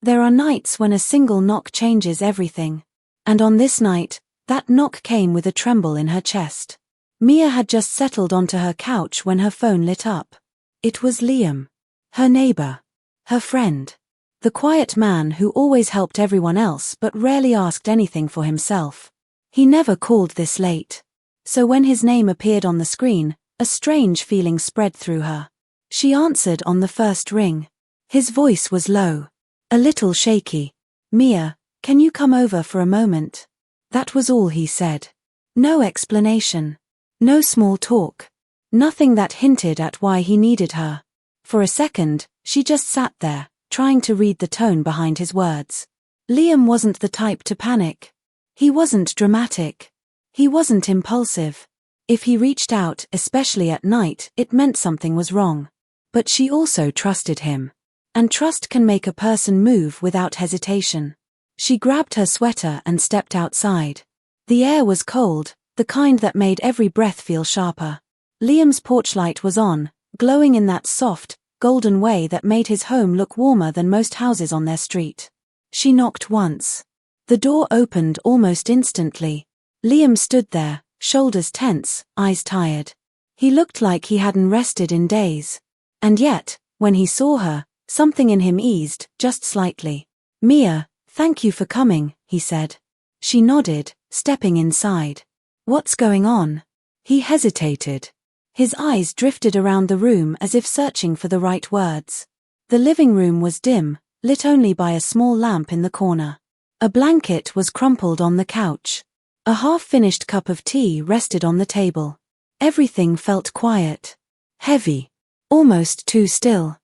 There are nights when a single knock changes everything. And on this night, that knock came with a tremble in her chest. Mia had just settled onto her couch when her phone lit up. It was Liam. Her neighbor. Her friend. The quiet man who always helped everyone else but rarely asked anything for himself. He never called this late. So when his name appeared on the screen, a strange feeling spread through her. She answered on the first ring. His voice was low. A little shaky. "Mia, can you come over for a moment?" That was all he said. No explanation. No small talk. Nothing that hinted at why he needed her. For a second, she just sat there, trying to read the tone behind his words. Liam wasn't the type to panic. He wasn't dramatic. He wasn't impulsive. If he reached out, especially at night, it meant something was wrong. But she also trusted him. And trust can make a person move without hesitation. She grabbed her sweater and stepped outside. The air was cold, the kind that made every breath feel sharper. Liam's porch light was on, glowing in that soft, golden way that made his home look warmer than most houses on their street. She knocked once. The door opened almost instantly. Liam stood there, shoulders tense, eyes tired. He looked like he hadn't rested in days. And yet, when he saw her, something in him eased, just slightly. "Mia, thank you for coming," he said. She nodded, stepping inside. "What's going on?" He hesitated. His eyes drifted around the room as if searching for the right words. The living room was dim, lit only by a small lamp in the corner. A blanket was crumpled on the couch. A half-finished cup of tea rested on the table. Everything felt quiet. Heavy. Almost too still.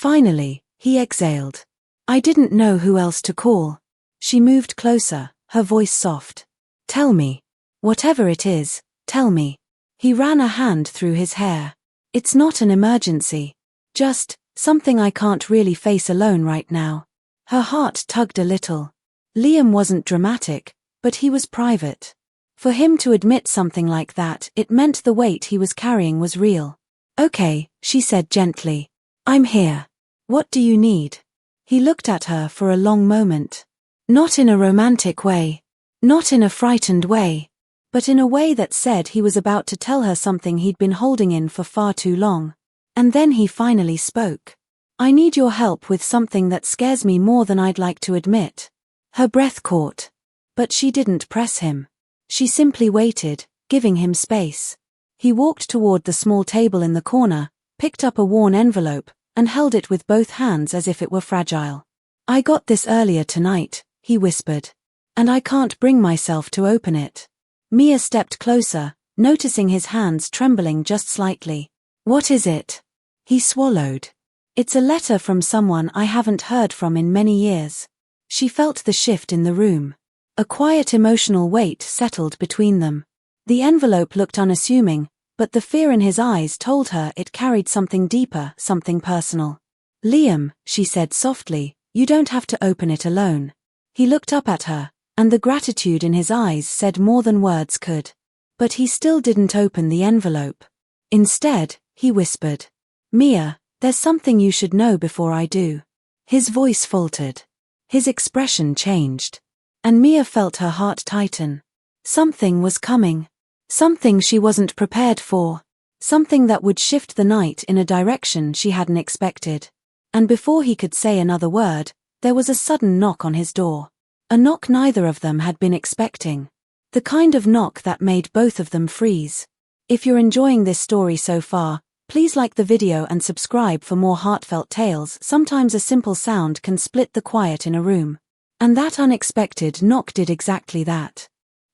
Finally, he exhaled. "I didn't know who else to call." She moved closer, her voice soft. "Tell me. Whatever it is, tell me." He ran a hand through his hair. "It's not an emergency. Just something I can't really face alone right now." Her heart tugged a little. Liam wasn't dramatic, but he was private. For him to admit something like that, it meant the weight he was carrying was real. "Okay," she said gently. "I'm here. What do you need?" He looked at her for a long moment. Not in a romantic way. Not in a frightened way. But in a way that said he was about to tell her something he'd been holding in for far too long. And then he finally spoke. "I need your help with something that scares me more than I'd like to admit." Her breath caught. But she didn't press him. She simply waited, giving him space. He walked toward the small table in the corner, picked up a worn envelope, and held it with both hands as if it were fragile. "I got this earlier tonight," he whispered. "And I can't bring myself to open it." Mia stepped closer, noticing his hands trembling just slightly. "What is it?" He swallowed. "It's a letter from someone I haven't heard from in many years." She felt the shift in the room. A quiet emotional weight settled between them. The envelope looked unassuming, but the fear in his eyes told her it carried something deeper, something personal. "Liam," she said softly, "you don't have to open it alone." He looked up at her, and the gratitude in his eyes said more than words could. But he still didn't open the envelope. Instead, he whispered, "Mia, there's something you should know before I do." His voice faltered. His expression changed. And Mia felt her heart tighten. Something was coming. Something she wasn't prepared for. Something that would shift the night in a direction she hadn't expected. And before he could say another word, there was a sudden knock on his door. A knock neither of them had been expecting. The kind of knock that made both of them freeze. If you're enjoying this story so far, please like the video and subscribe for more heartfelt tales. Sometimes a simple sound can split the quiet in a room. And that unexpected knock did exactly that.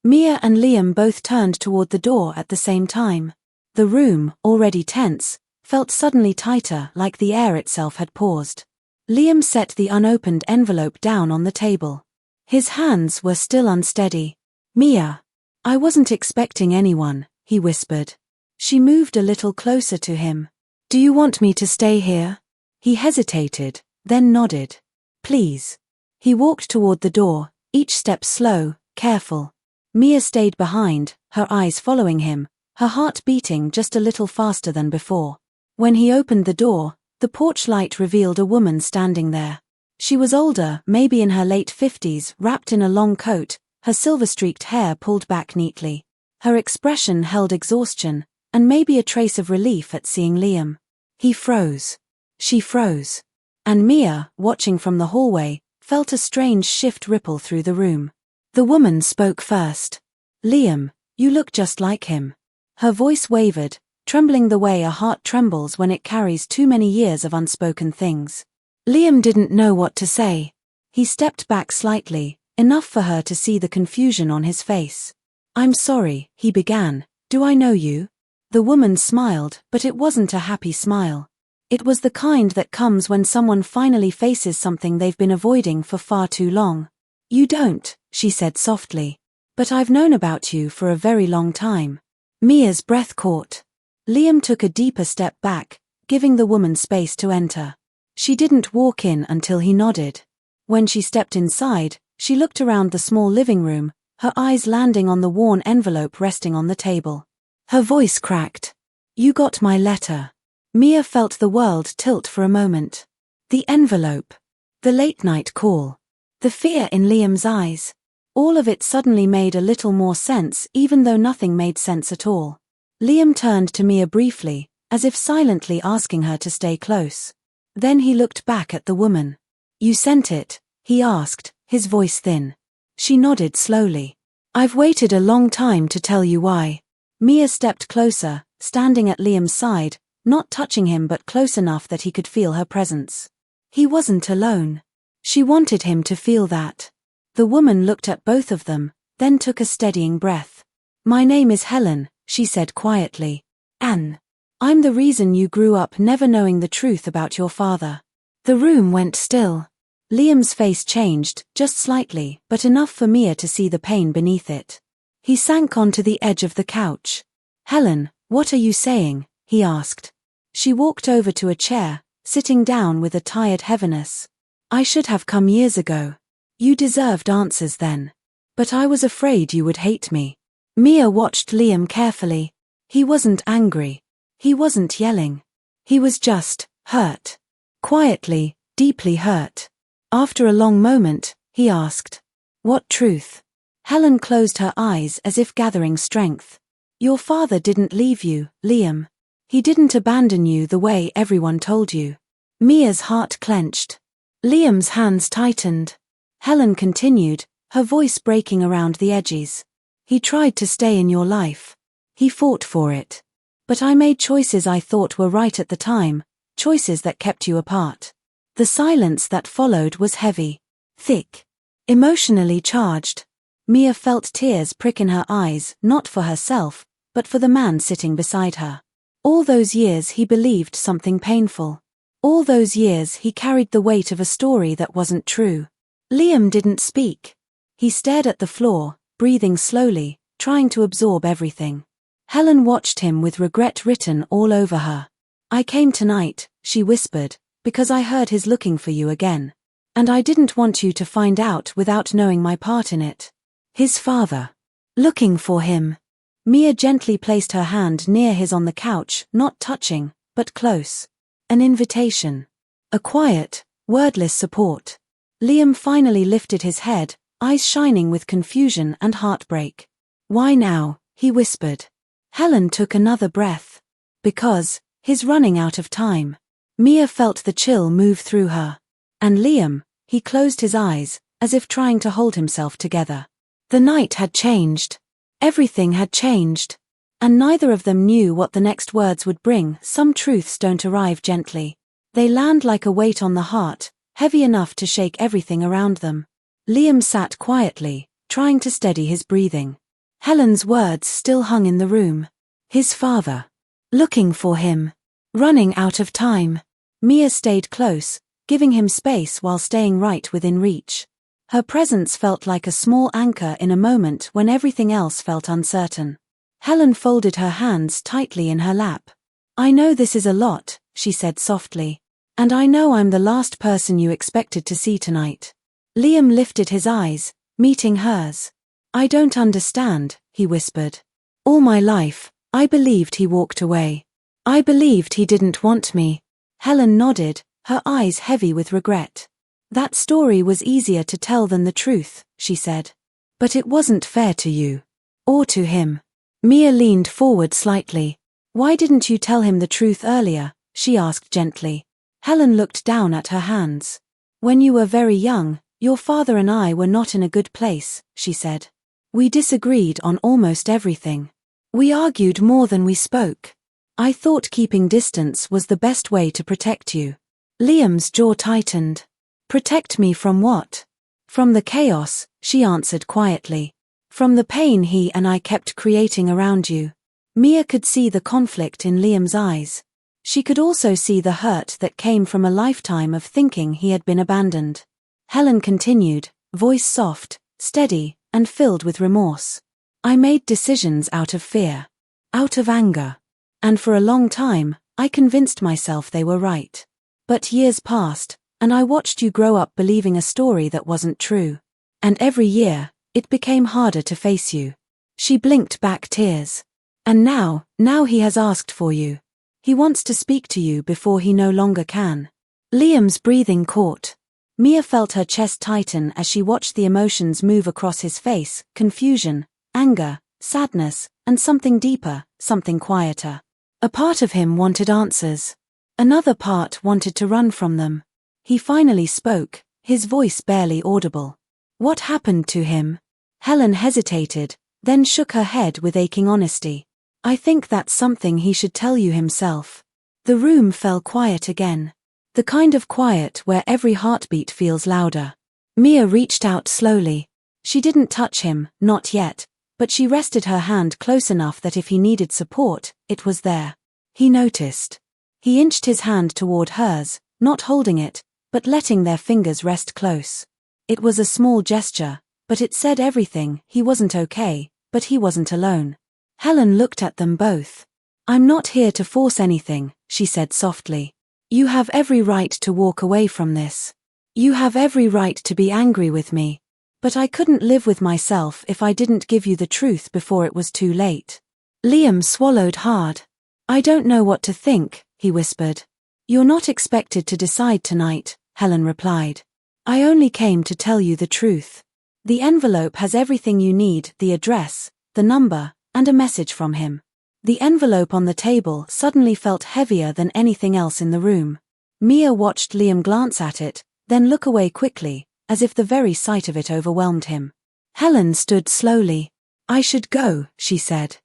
Mia and Liam both turned toward the door at the same time. The room, already tense, felt suddenly tighter, like the air itself had paused. Liam set the unopened envelope down on the table. His hands were still unsteady. "Mia, I wasn't expecting anyone," he whispered. She moved a little closer to him. "Do you want me to stay here?" He hesitated, then nodded. "Please." He walked toward the door, each step slow, careful. Mia stayed behind, her eyes following him, her heart beating just a little faster than before. When he opened the door, the porch light revealed a woman standing there. She was older, maybe in her late 50s, wrapped in a long coat, her silver-streaked hair pulled back neatly. Her expression held exhaustion, and maybe a trace of relief at seeing Liam. He froze. She froze. And Mia, watching from the hallway, felt a strange shift ripple through the room. The woman spoke first. "Liam, you look just like him." Her voice wavered, trembling the way a heart trembles when it carries too many years of unspoken things. Liam didn't know what to say. He stepped back slightly, enough for her to see the confusion on his face. "I'm sorry," he began. "Do I know you?" The woman smiled, but it wasn't a happy smile. It was the kind that comes when someone finally faces something they've been avoiding for far too long. "You don't," she said softly. "But I've known about you for a very long time." Mia's breath caught. Liam took a deeper step back, giving the woman space to enter. She didn't walk in until he nodded. When she stepped inside, she looked around the small living room, her eyes landing on the worn envelope resting on the table. Her voice cracked. "You got my letter." Mia felt the world tilt for a moment. The envelope. The late-night call. The fear in Liam's eyes. All of it suddenly made a little more sense, even though nothing made sense at all. Liam turned to Mia briefly, as if silently asking her to stay close. Then he looked back at the woman. "You sent it?" he asked, his voice thin. She nodded slowly. "I've waited a long time to tell you why." Mia stepped closer, standing at Liam's side, not touching him but close enough that he could feel her presence. He wasn't alone. She wanted him to feel that. The woman looked at both of them, then took a steadying breath. "My name is Helen," she said quietly. "Anne. I'm the reason you grew up never knowing the truth about your father." The room went still. Liam's face changed, just slightly, but enough for Mia to see the pain beneath it. He sank onto the edge of the couch. "Helen, what are you saying?" he asked. She walked over to a chair, sitting down with a tired heaviness. "I should have come years ago. You deserved answers then. But I was afraid you would hate me." Mia watched Liam carefully. He wasn't angry. He wasn't yelling. He was just hurt. Quietly, deeply hurt. After a long moment, he asked, "What truth?" Helen closed her eyes as if gathering strength. "Your father didn't leave you, Liam. He didn't abandon you the way everyone told you." Mia's heart clenched. Liam's hands tightened. Helen continued, her voice breaking around the edges. "He tried to stay in your life. He fought for it. But I made choices I thought were right at the time, choices that kept you apart." The silence that followed was heavy, thick, emotionally charged. Mia felt tears prick in her eyes, not for herself, but for the man sitting beside her. All those years he believed something painful. All those years he carried the weight of a story that wasn't true. Liam didn't speak. He stared at the floor, breathing slowly, trying to absorb everything. Helen watched him with regret written all over her. "I came tonight," she whispered, "because I heard he's looking for you again. And I didn't want you to find out without knowing my part in it." His father. Looking for him. Mia gently placed her hand near his on the couch, not touching, but close. An invitation. A quiet, wordless support. Liam finally lifted his head, eyes shining with confusion and heartbreak. "Why now?" he whispered. Helen took another breath. "Because he's running out of time." Mia felt the chill move through her. And Liam, he closed his eyes, as if trying to hold himself together. The night had changed. Everything had changed. And neither of them knew what the next words would bring. Some truths don't arrive gently. They land like a weight on the heart, heavy enough to shake everything around them. Liam sat quietly, trying to steady his breathing. Helen's words still hung in the room. His father. Looking for him. Running out of time. Mia stayed close, giving him space while staying right within reach. Her presence felt like a small anchor in a moment when everything else felt uncertain. Helen folded her hands tightly in her lap. "I know this is a lot," she said softly. "And I know I'm the last person you expected to see tonight." Liam lifted his eyes, meeting hers. "I don't understand," he whispered. "All my life, I believed he walked away. I believed he didn't want me." Helen nodded, her eyes heavy with regret. That story was easier to tell than the truth, she said. But it wasn't fair to you. Or to him. Mia leaned forward slightly. Why didn't you tell him the truth earlier? She asked gently. Helen looked down at her hands. When you were very young, your father and I were not in a good place, she said. We disagreed on almost everything. We argued more than we spoke. I thought keeping distance was the best way to protect you. Liam's jaw tightened. Protect me from what? From the chaos, she answered quietly. From the pain he and I kept creating around you. Mia could see the conflict in Liam's eyes. She could also see the hurt that came from a lifetime of thinking he had been abandoned. Helen continued, voice soft, steady, and filled with remorse. I made decisions out of fear. Out of anger. And for a long time, I convinced myself they were right. But years passed, and I watched you grow up believing a story that wasn't true. And every year, it became harder to face you. She blinked back tears. And now he has asked for you. He wants to speak to you before he no longer can. Liam's breathing caught. Mia felt her chest tighten as she watched the emotions move across his face, confusion, anger, sadness, and something deeper, something quieter. A part of him wanted answers. Another part wanted to run from them. He finally spoke, his voice barely audible. What happened to him? Helen hesitated, then shook her head with aching honesty. I think that's something he should tell you himself. The room fell quiet again. The kind of quiet where every heartbeat feels louder. Mia reached out slowly. She didn't touch him, not yet, but she rested her hand close enough that if he needed support, it was there. He noticed. He inched his hand toward hers, not holding it, but letting their fingers rest close. It was a small gesture, but it said everything. He wasn't okay, but he wasn't alone. Helen looked at them both. I'm not here to force anything, she said softly. You have every right to walk away from this. You have every right to be angry with me. But I couldn't live with myself if I didn't give you the truth before it was too late. Liam swallowed hard. I don't know what to think, he whispered. You're not expected to decide tonight, Helen replied. I only came to tell you the truth. The envelope has everything you need, the address, the number, and a message from him. The envelope on the table suddenly felt heavier than anything else in the room. Mia watched Liam glance at it, then look away quickly, as if the very sight of it overwhelmed him. Helen stood slowly. I should go, she said.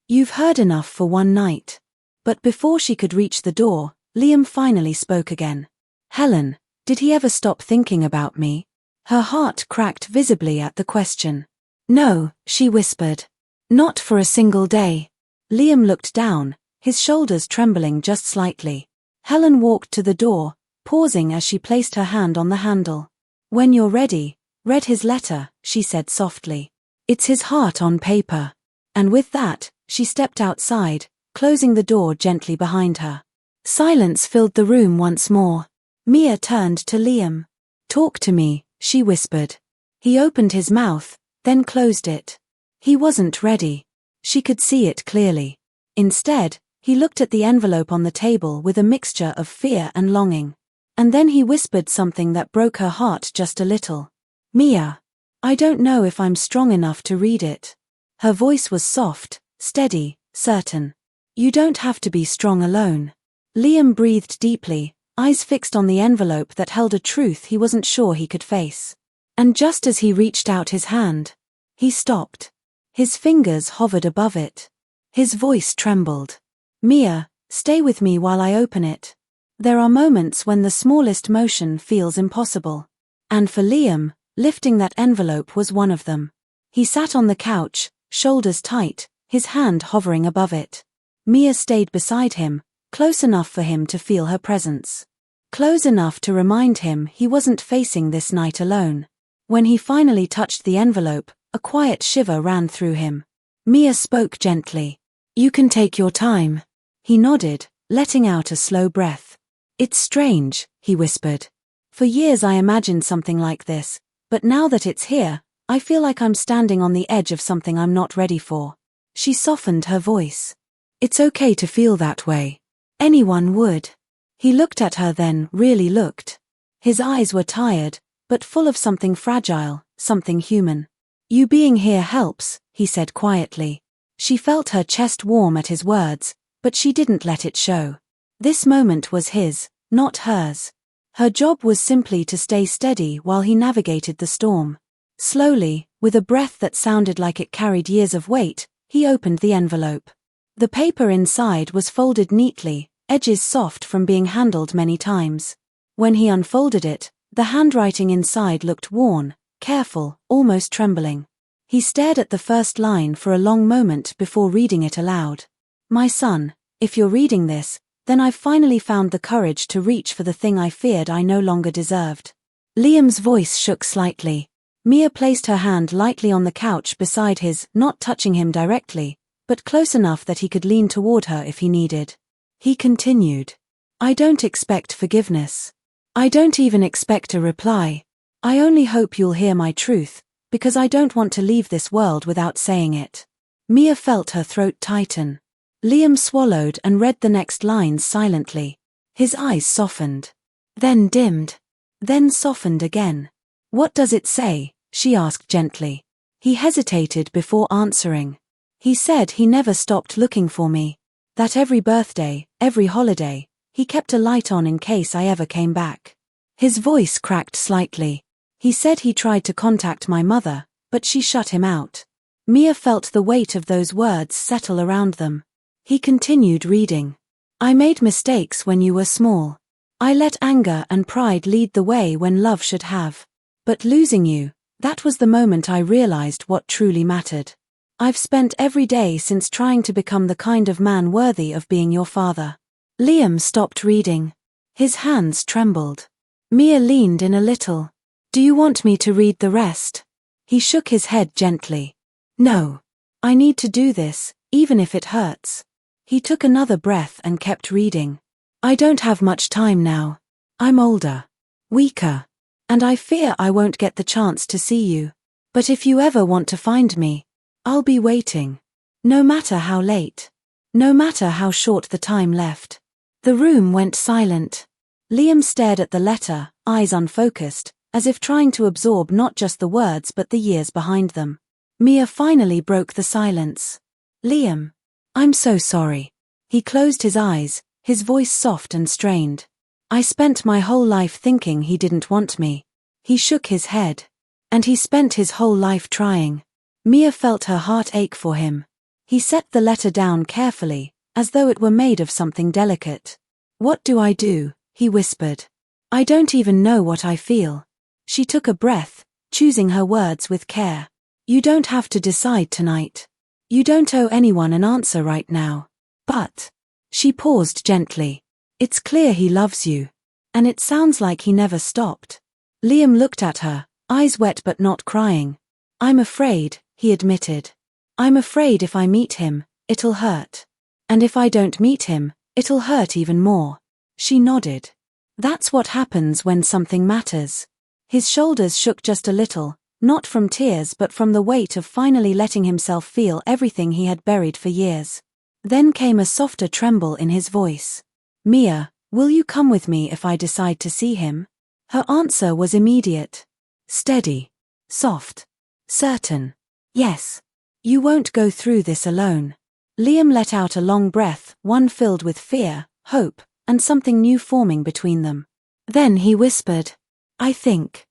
You've heard enough for one night. But before she could reach the door, Liam finally spoke again. Helen, did he ever stop thinking about me? Her heart cracked visibly at the question. No, she whispered. Not for a single day. Liam looked down, his shoulders trembling just slightly. Helen walked to the door, pausing as she placed her hand on the handle. When you're ready, read his letter, she said softly. It's his heart on paper. And with that, she stepped outside, closing the door gently behind her. Silence filled the room once more. Mia turned to Liam. Talk to me, she whispered. He opened his mouth, then closed it. He wasn't ready. She could see it clearly. Instead, he looked at the envelope on the table with a mixture of fear and longing. And then he whispered something that broke her heart just a little. Mia. I don't know if I'm strong enough to read it. Her voice was soft, steady, certain. You don't have to be strong alone. Liam breathed deeply, eyes fixed on the envelope that held a truth he wasn't sure he could face. And just as he reached out his hand, he stopped. His fingers hovered above it. His voice trembled. Mia, stay with me while I open it. There are moments when the smallest motion feels impossible. And for Liam, lifting that envelope was one of them. He sat on the couch, shoulders tight, his hand hovering above it. Mia stayed beside him, close enough for him to feel her presence. Close enough to remind him he wasn't facing this night alone. When he finally touched the envelope, a quiet shiver ran through him. Mia spoke gently. You can take your time. He nodded, letting out a slow breath. It's strange, he whispered. For years I imagined something like this, but now that it's here, I feel like I'm standing on the edge of something I'm not ready for. She softened her voice. It's okay to feel that way. Anyone would. He looked at her then, really looked. His eyes were tired, but full of something fragile, something human. "You being here helps," he said quietly. She felt her chest warm at his words, but she didn't let it show. This moment was his, not hers. Her job was simply to stay steady while he navigated the storm. Slowly, with a breath that sounded like it carried years of weight, he opened the envelope. The paper inside was folded neatly, edges soft from being handled many times. When he unfolded it, the handwriting inside looked worn, careful, almost trembling. He stared at the first line for a long moment before reading it aloud. "My son, if you're reading this, then I've finally found the courage to reach for the thing I feared I no longer deserved." Liam's voice shook slightly. Mia placed her hand lightly on the couch beside his, not touching him directly, but close enough that he could lean toward her if he needed. He continued. "I don't expect forgiveness. I don't even expect a reply. I only hope you'll hear my truth, because I don't want to leave this world without saying it." Mia felt her throat tighten. Liam swallowed and read the next lines silently. His eyes softened. Then dimmed. Then softened again. "What does it say?" she asked gently. He hesitated before answering. "He said he never stopped looking for me. That every birthday, every holiday, he kept a light on in case I ever came back." His voice cracked slightly. "He said he tried to contact my mother, but she shut him out." Mia felt the weight of those words settle around them. He continued reading. "I made mistakes when you were small. I let anger and pride lead the way when love should have. But losing you, that was the moment I realized what truly mattered. I've spent every day since trying to become the kind of man worthy of being your father." Liam stopped reading. His hands trembled. Mia leaned in a little. "Do you want me to read the rest?" He shook his head gently. "No. I need to do this, even if it hurts." He took another breath and kept reading. "I don't have much time now. I'm older. Weaker. And I fear I won't get the chance to see you. But if you ever want to find me, I'll be waiting. No matter how late. No matter how short the time left." The room went silent. Liam stared at the letter, eyes unfocused, as if trying to absorb not just the words but the years behind them. Mia finally broke the silence. "Liam, I'm so sorry." He closed his eyes, his voice soft and strained. "I spent my whole life thinking he didn't want me." He shook his head. "And he spent his whole life trying." Mia felt her heart ache for him. He set the letter down carefully, as though it were made of something delicate. "What do I do?" he whispered. "I don't even know what I feel." She took a breath, choosing her words with care. "You don't have to decide tonight. You don't owe anyone an answer right now. But..." She paused gently. "It's clear he loves you. And it sounds like he never stopped." Liam looked at her, eyes wet but not crying. "I'm afraid," he admitted. "I'm afraid if I meet him, it'll hurt. And if I don't meet him, it'll hurt even more." She nodded. "That's what happens when something matters." His shoulders shook just a little, not from tears but from the weight of finally letting himself feel everything he had buried for years. Then came a softer tremble in his voice. "Mia, will you come with me if I decide to see him?" Her answer was immediate. Steady. Soft. Certain. "Yes. You won't go through this alone." Liam let out a long breath, one filled with fear, hope, and something new forming between them. Then he whispered, I think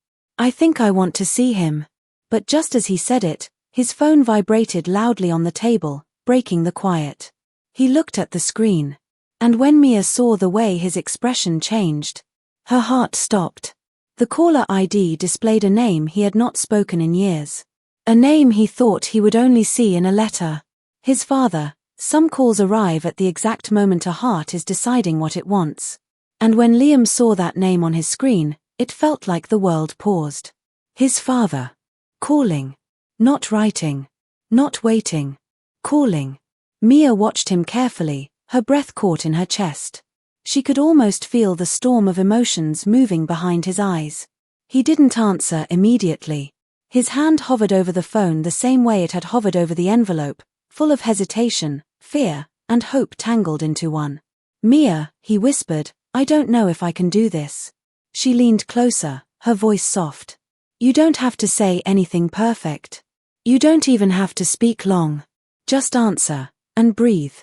I want to see him." But just as he said it, his phone vibrated loudly on the table, breaking the quiet. He looked at the screen. And when Mia saw the way his expression changed, her heart stopped. The caller ID displayed a name he had not spoken in years. A name he thought he would only see in a letter. His father. Some calls arrive at the exact moment a heart is deciding what it wants. And when Liam saw that name on his screen, it felt like the world paused. His father. Calling. Not writing. Not waiting. Calling. Mia watched him carefully, her breath caught in her chest. She could almost feel the storm of emotions moving behind his eyes. He didn't answer immediately. His hand hovered over the phone the same way it had hovered over the envelope, full of hesitation, fear, and hope tangled into one. "Mia," he whispered, "I don't know if I can do this." She leaned closer, her voice soft. You don't have to say anything perfect. You don't even have to speak long. Just answer, and breathe.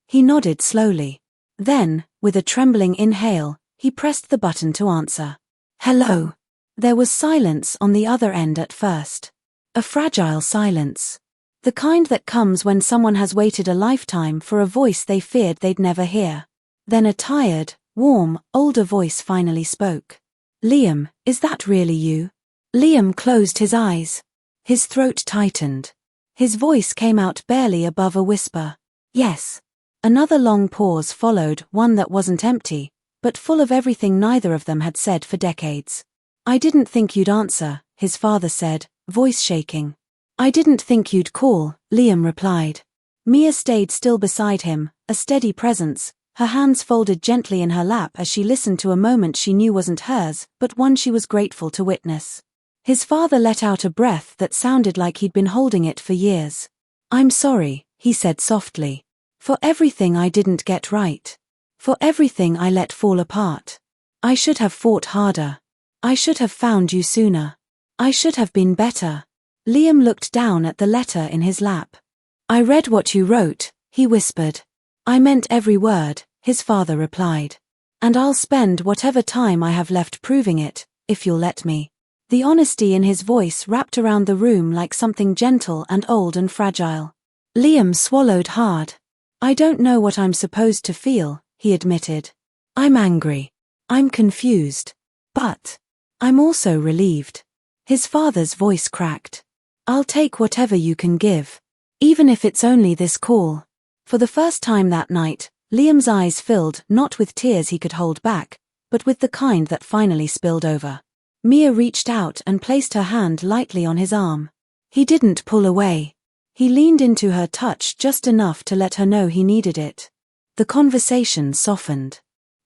He nodded slowly. Then, with a trembling inhale, he pressed the button to answer. Hello. There was silence on the other end at first. A fragile silence. The kind that comes when someone has waited a lifetime for a voice they feared they'd never hear. Then a tired, warm, older voice finally spoke. Liam, is that really you? Liam closed his eyes. His throat tightened. His voice came out barely above a whisper. Yes. Another long pause followed, one that wasn't empty, but full of everything neither of them had said for decades. I didn't think you'd answer, his father said, voice shaking. I didn't think you'd call, Liam replied. Mia stayed still beside him, a steady presence, her hands folded gently in her lap as she listened to a moment she knew wasn't hers, but one she was grateful to witness. His father let out a breath that sounded like he'd been holding it for years. I'm sorry, he said softly. For everything I didn't get right. For everything I let fall apart. I should have fought harder. I should have found you sooner. I should have been better. Liam looked down at the letter in his lap. I read what you wrote, he whispered. I meant every word, his father replied. And I'll spend whatever time I have left proving it, if you'll let me. The honesty in his voice wrapped around the room like something gentle and old and fragile. Liam swallowed hard. I don't know what I'm supposed to feel, he admitted. I'm angry. I'm confused. But I'm also relieved. His father's voice cracked. I'll take whatever you can give. Even if it's only this call. For the first time that night, Liam's eyes filled not with tears he could hold back, but with the kind that finally spilled over. Mia reached out and placed her hand lightly on his arm. He didn't pull away. He leaned into her touch just enough to let her know he needed it. The conversation softened.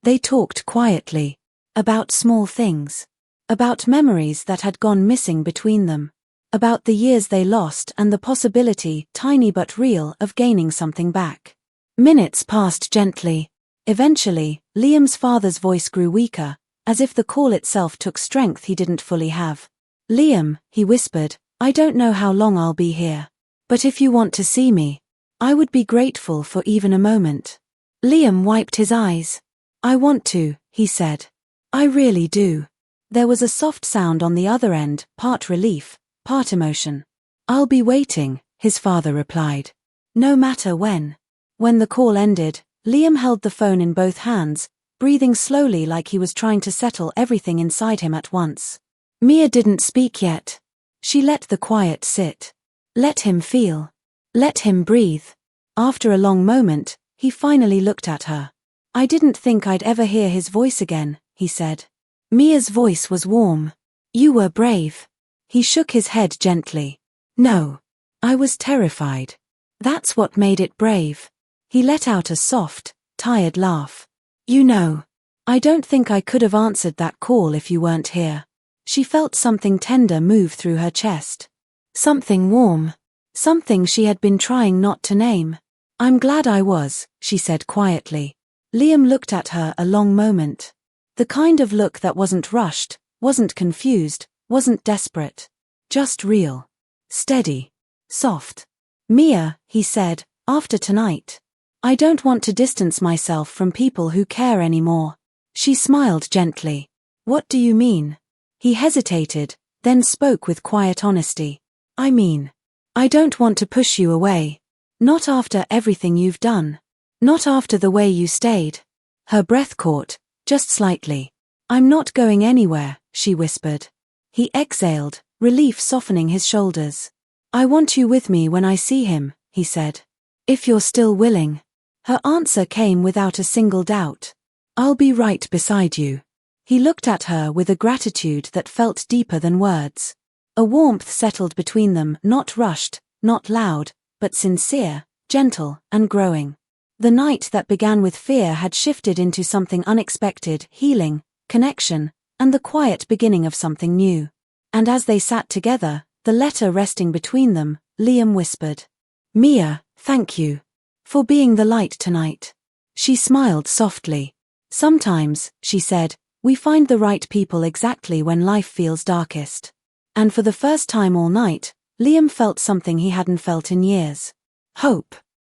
They talked quietly. About small things. About memories that had gone missing between them. About the years they lost and the possibility, tiny but real, of gaining something back. Minutes passed gently. Eventually, Liam's father's voice grew weaker, as if the call itself took strength he didn't fully have. Liam, he whispered, I don't know how long I'll be here. But if you want to see me, I would be grateful for even a moment. Liam wiped his eyes. I want to, he said. I really do. There was a soft sound on the other end, part relief, part emotion. I'll be waiting, his father replied. No matter when. When the call ended, Liam held the phone in both hands, breathing slowly like he was trying to settle everything inside him at once. Mia didn't speak yet. She let the quiet sit. Let him feel. Let him breathe. After a long moment, he finally looked at her. I didn't think I'd ever hear his voice again, he said. Mia's voice was warm. You were brave. He shook his head gently. No. I was terrified. That's what made it brave. He let out a soft, tired laugh. You know, I don't think I could have answered that call if you weren't here. She felt something tender move through her chest. Something warm. Something she had been trying not to name. I'm glad I was, she said quietly. Liam looked at her a long moment. The kind of look that wasn't rushed, wasn't confused, wasn't desperate. Just real. Steady. Soft. Mia, he said, after tonight. I don't want to distance myself from people who care anymore. She smiled gently. What do you mean? He hesitated, then spoke with quiet honesty. I mean, I don't want to push you away. Not after everything you've done. Not after the way you stayed. Her breath caught, just slightly. I'm not going anywhere, she whispered. He exhaled, relief softening his shoulders. I want you with me when I see him, he said. If you're still willing. Her answer came without a single doubt. I'll be right beside you. He looked at her with a gratitude that felt deeper than words. A warmth settled between them, not rushed, not loud, but sincere, gentle, and growing. The night that began with fear had shifted into something unexpected, healing, connection, and the quiet beginning of something new. And as they sat together, the letter resting between them, Liam whispered, Mia, thank you. For being the light tonight. She smiled softly. Sometimes, she said, We find the right people exactly when life feels darkest. And for the first time all night, Liam felt something he hadn't felt in years. Hope.